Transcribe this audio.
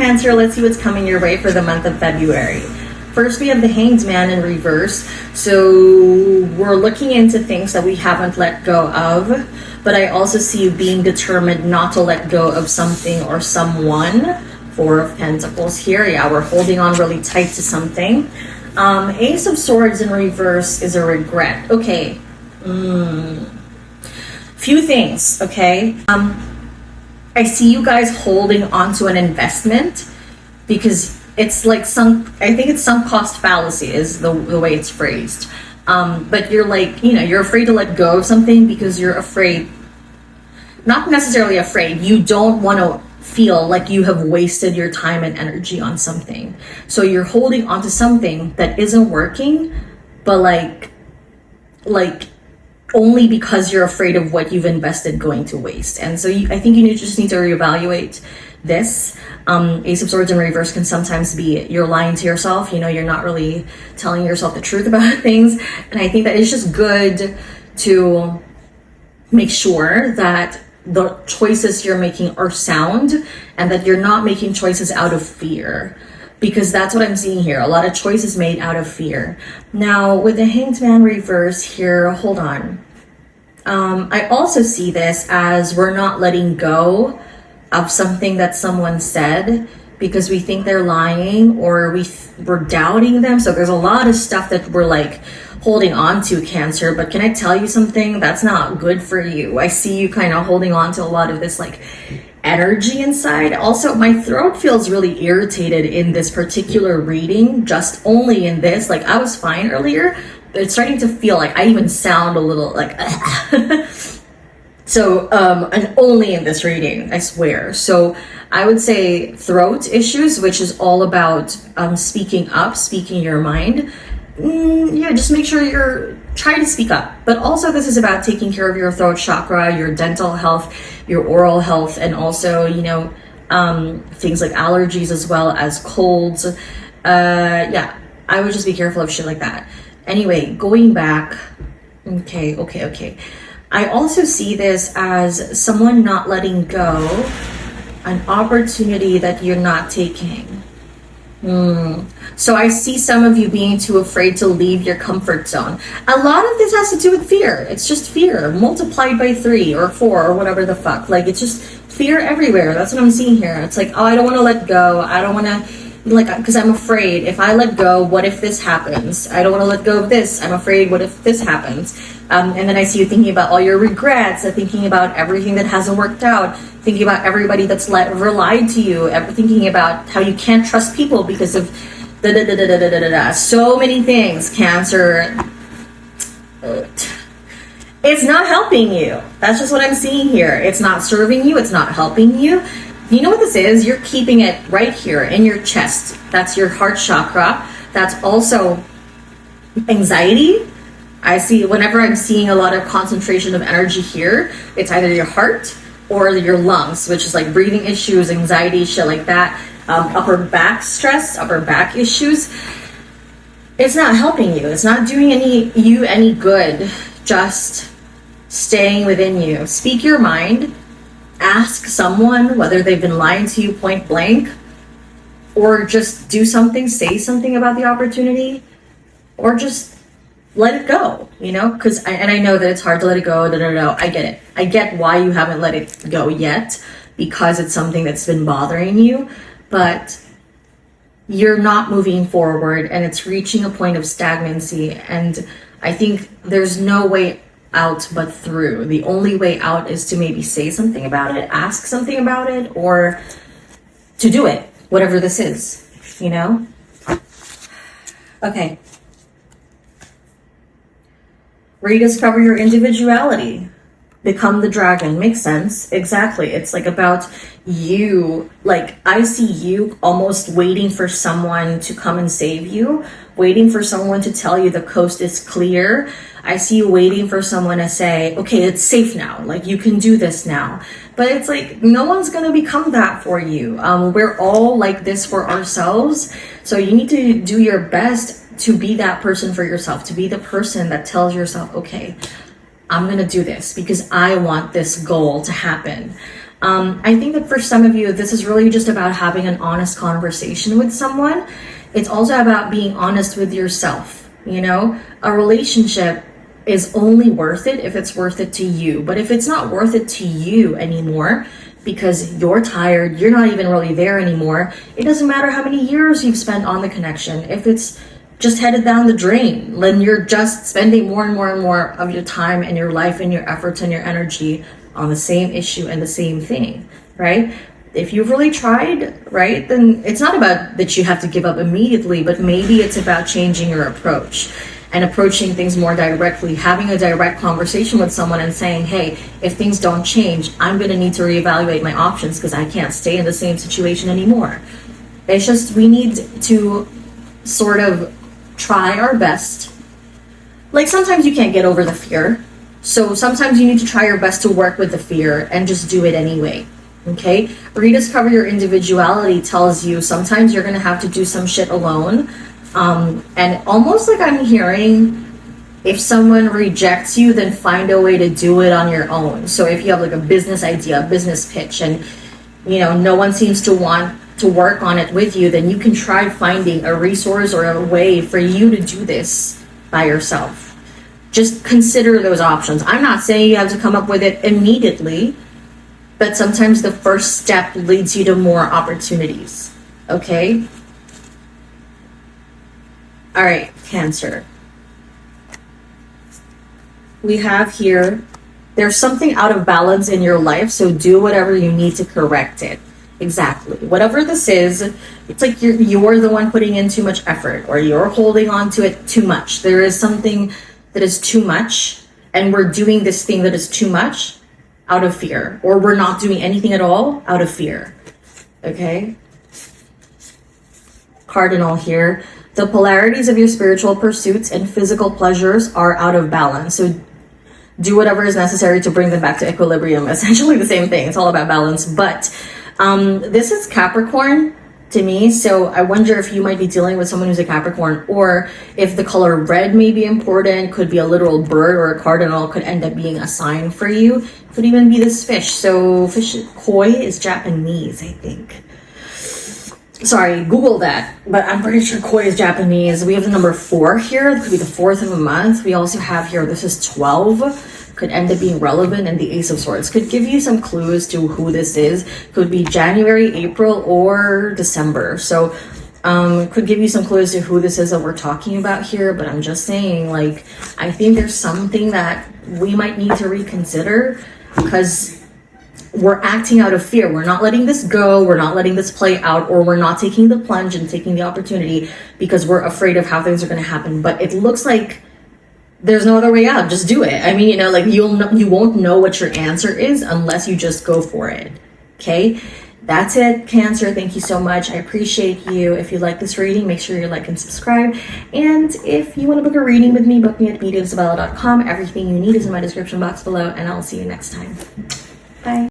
Cancer, let's see what's coming your way for the month of February. First, we have the Hanged Man in reverse. So we're looking into things that we haven't let go of, but I also see you being determined not to let go of something or someone. Four of Pentacles here. Yeah, we're holding on really tight to something. Ace of Swords in reverse is a regret. Okay. Few things, okay? I see you guys holding on to an investment because it's like I think it's sunk cost fallacy is the way it's phrased. But you're like, you're afraid to let go of something because you're afraid, not necessarily afraid, you don't want to feel like you have wasted your time and energy on something. So you're holding on to something that isn't working, but like only because you're afraid of what you've invested going to waste. And so I think you just need to reevaluate this. Ace of Swords in reverse can sometimes be you're lying to yourself. You're not really telling yourself the truth about things. And I think that it's just good to make sure that the choices you're making are sound and that you're not making choices out of fear, because that's what I'm seeing here. A lot of choices made out of fear. Now with the Hanged Man reverse here, hold on. I also see this as we're not letting go of something that someone said because we think they're lying or we're doubting them. So there's a lot of stuff that we're like holding on to, Cancer. But can I tell you something? That's not good for you. I see you kind of holding on to a lot of this like energy inside. Also, my throat feels really irritated in this particular reading, just only in this. Like I was fine earlier, but it's starting to feel like I even sound a little like so and only in this reading, I swear. So I would say throat issues, which is all about speaking up, speaking your mind. Yeah, just make sure you're trying to speak up. But also this is about taking care of your throat chakra, your dental health, your oral health, and also things like allergies as well as colds. Yeah, I would just be careful of shit like that. Anyway, going back. Okay. I also see this as someone not letting go, an opportunity that you're not taking. So I see some of you being too afraid to leave your comfort zone. A lot of this has to do with fear. It's just fear multiplied by 3 or 4 or whatever the fuck. Like it's just fear everywhere. That's what I'm seeing here. It's like, oh, I don't want to let go. I don't want to because I'm afraid if I let go, what if this happens? I don't want to let go of this. I'm afraid, what if this happens? And then I see you thinking about all your regrets, thinking about everything that hasn't worked out, thinking about everybody that's lied to you, thinking about how you can't trust people because of so many things, Cancer. It's not helping you. That's just what I'm seeing here. It's not serving you. It's not helping you. You know what this is? You're keeping it right here in your chest. That's your heart chakra. That's also anxiety. I see whenever I'm seeing a lot of concentration of energy here, it's either your heart or your lungs, which is like breathing issues, anxiety, shit like that. Upper back stress, upper back issues. It's not helping you. It's not doing any good. Just staying within you. Speak your mind. Ask someone whether they've been lying to you point blank, or just do something, say something about the opportunity, or just let it go, because I know that it's hard to let it go. I get it. I get why you haven't let it go yet, because it's something that's been bothering you, but you're not moving forward and it's reaching a point of stagnancy. And I think there's no way out but through. The only way out is to maybe say something about it, ask something about it, or to do it, whatever this is, Okay. Rediscover your individuality. Become the dragon. Makes sense. Exactly. It's like about you. Like I see you almost waiting for someone to come and save you, waiting for someone to tell you the coast is clear. I see you waiting for someone to say, okay, it's safe now. Like you can do this now. But it's like, no one's going to become that for you. We're all like this for ourselves. So you need to do your best to be that person for yourself, to be the person that tells yourself, okay, I'm going to do this because I want this goal to happen. I think that for some of you, this is really just about having an honest conversation with someone. It's also about being honest with yourself. You know, a relationship is only worth it if it's worth it to you. But if it's not worth it to you anymore, because you're tired, you're not even really there anymore, it doesn't matter how many years you've spent on the connection. If it's just headed down the drain, then you're just spending more and more and more of your time and your life and your efforts and your energy on the same issue and the same thing, right? If you've really tried, right, then it's not about that you have to give up immediately, but maybe it's about changing your approach and approaching things more directly, having a direct conversation with someone and saying, hey, if things don't change, I'm going to need to reevaluate my options because I can't stay in the same situation anymore. It's just, we need to sort of try our best. Like, sometimes you can't get over the fear. So sometimes you need to try your best to work with the fear and just do it anyway. Okay? Rediscover your individuality tells you sometimes you're going to have to do some shit alone. And almost like I'm hearing, if someone rejects you, then find a way to do it on your own. So if you have like a business idea, a business pitch, and you know, no one seems to want to work on it with you, then you can try finding a resource or a way for you to do this by yourself. Just consider those options. I'm not saying you have to come up with it immediately, but sometimes the first step leads you to more opportunities. Okay? All right, Cancer. We have here, there's something out of balance in your life, so do whatever you need to correct it. Exactly. Whatever this is, it's like you're the one putting in too much effort, or you're holding on to it too much. There is something that is too much, and we're doing this thing that is too much out of fear, or we're not doing anything at all out of fear. Okay? Cardinal here. The polarities of your spiritual pursuits and physical pleasures are out of balance. So do whatever is necessary to bring them back to equilibrium. Essentially the same thing. It's all about balance. But this is Capricorn to me. So I wonder if you might be dealing with someone who's a Capricorn, or if the color red may be important, could be a literal bird, or a cardinal could end up being a sign for you. Could even be this fish. So fish, koi is Japanese, I think. Sorry, Google that, but I'm pretty sure koi is Japanese. We have the number 4 here. It could be the 4th of a month. We also have here, this is 12. Could end up being relevant, and the Ace of Swords could give you some clues to who this is. Could be January, April, or December. So could give you some clues to who this is that we're talking about here. But I'm just saying, like, I think there's something that we might need to reconsider, because we're acting out of fear. We're not letting this go. We're not letting this play out, or we're not taking the plunge and taking the opportunity because we're afraid of how things are going to happen. But it looks like there's no other way out. Just do it. I mean, you know, like you won't know what your answer is unless you just go for it. Okay? That's it, Cancer. Thank you so much. I appreciate you. If you like this reading, make sure you like and subscribe. And if you want to book a reading with me, book me at mediumsabella.com. Everything you need is in my description box below, and I'll see you next time. Bye.